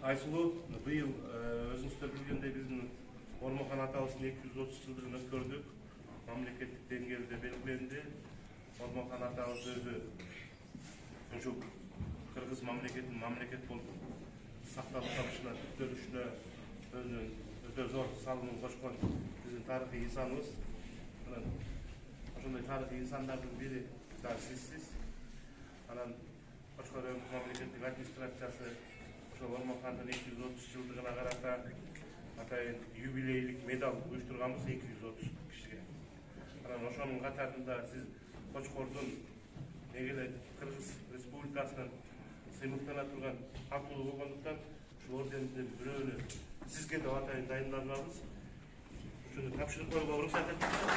Айсулу, быйыл өзүңүздөр билгендей биздин Ормохан атабыздын 230 жылдыгын өткөрдүк. Мамлекеттик деңгээлде белгиленди. Ормохан атабыз өзү ушул кыргыз мамлекетин мамлекет болуп сакталып калышына, түптөлүшүнө өзүнүн өтө зор салымын кошкон биздин тарыхый инсаныбыз. Анан ошондой тарыхый инсандардын бири да сизсиз. Анан Кошкор өңүр мамлекеттик администрациясы Ормохандын 230 жылдыгына карата атайын юбилейлик медал уюштурганбыз 230 кишиге. Анан ошонун катарында сиз Кочкордун негеле Кыргыз Республикасынын сыймыктана турган катуу болгондуктан ушул ордендин бирөөнү сизге деп атайын дайындалганбыз. Ушуну тапшырып коюуга уруксат этиңиз.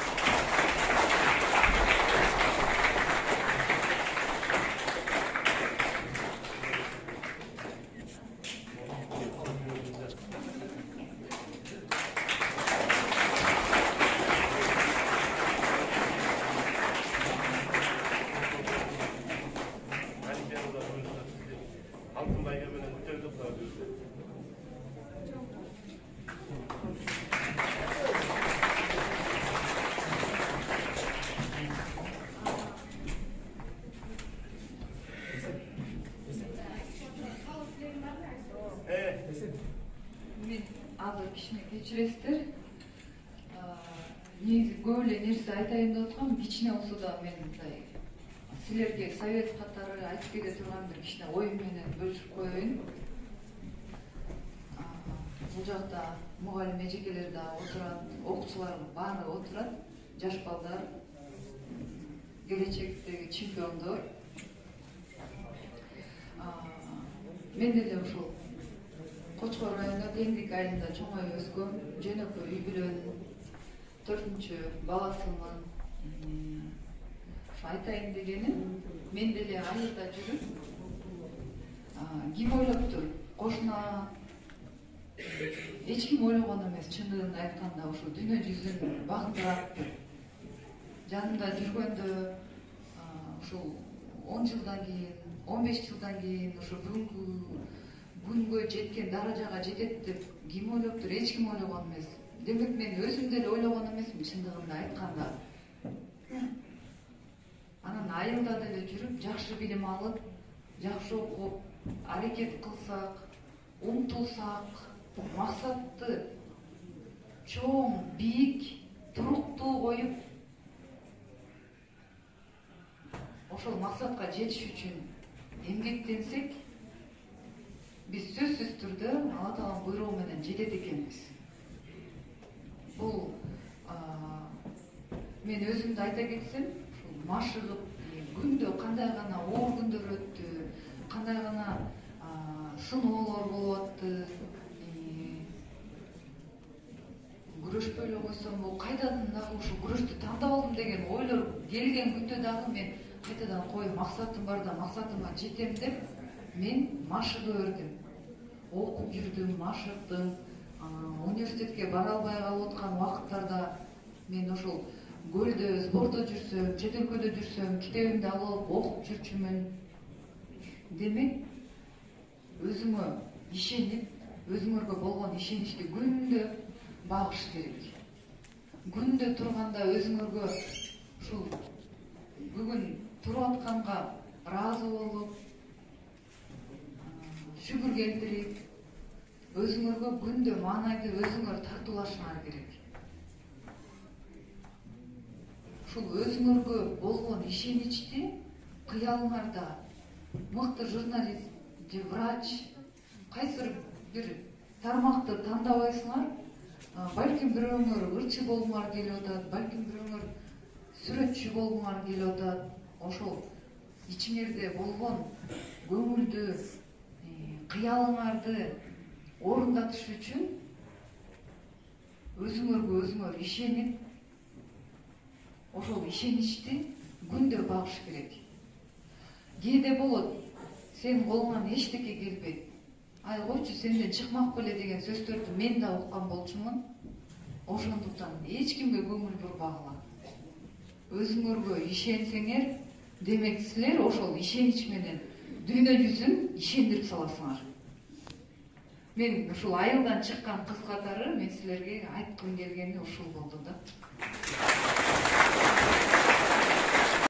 Азыр кичине кечиресиздер. Негизи көп эле нерсе айтайын деп аткам, кичине болсо да мен мындай силерге совет катары айтып кете турган бир кичине оюм менен бөлүшүп коеюн. Бул жакта мугалим эжекелер да отурат, окуучулар баары отурат, жаш балдар, келечектеги чемпиондор. Мен деле ушул Кочкор районунда Теңдик айылында чоңоюп өскөм, жөнөкөй үй бүлөнүн 4-чү баласымын. Айтайын дегеним, мен деле айылда жүрүп, ким ойлоптур? Кошуна эч ким ойлогон эмес, чындыгын айтканда ушул дүйнө жүзүн багындыраттыр. Жанымда жүргөндө ушул 10 жылдан кийин, 15 жылдан кийин ушу бүгүнкү күнгө жеткен даражага жетет деп ким ойлоптур? Эч ким ойлогон эмес. Демек мен өзүм деле ойлогон эмесмин, чындыгында айтканда. Анан айылда деле жүрүп, жакшы билим алып, жакшы окуп, аракет кылсак, умтулсак, максатты чоң, бийик, туруктуу коюп, ошол максатка жетиш үчүн эмгектенсек, биз сөзсүз түрдө Алла Тааланын буйругу менен жетет экенбиз. Бул мен өзүмдү айта кетсем, машыгып, күндө кандай гана оор күндөр өттү, кандай гана сыноолор болуп атты. Күрөшпөй эле койсом, кайдан дагы ушу күрөштү тандап алдым деген ойлор келген күндө дагы мен кайтадан максатым бар да, максатыма жетем деп мен машыга өрдүм. Окуп жүрдүм, машыктым. Университетке бара албай калып аткан убакыттарда мен ошол көлдө, сбордо жүрсөм, чет өлкөдө жүрсөм, китебимди алып окуп жүрчүмүн. Демек, өзүңө ишенип, өзүңөргө болгон ишеничти күндө багыш керек. Күндө турганда өзүңөргө ушул бүгүн туруп атканга ыраазы болуп, шүгүр келтирип, өзүңөргө күндө маанайды өзүңөр тартуулашыңар керек. Ушул өзүңөргө болгон ишеничти кыялыңарда мыкты журналист же врач, кайсыр бир тармакты тандабайсыңар, балким бирөөңөр ырчы болгуңар келип атат, балким бирөөңөр сүрөтчү болгуңар келип атат. Ошол ичиңерде болгон көңүлдү, кыялыңарды орундатыш үчүн өзүңөргө өзүңөр ишенип, ошол ишеничти күндө багыш керек. Кээде болот, сенин колуңан эчтеке келбейт. Ай койчу, сенден чыкмак беле деген сөздөрдү мен да уккан болчумун. Ошондуктан эч кимге көңүл бурбагыла. Өзүңөргө ишенсеңер, демек силер ошол ишенич менен дүйнө жүзүн ишендирип саласыңар. мен ушул айылдан чыккан кыз катары мен силерге айткым келгени ушул болду да.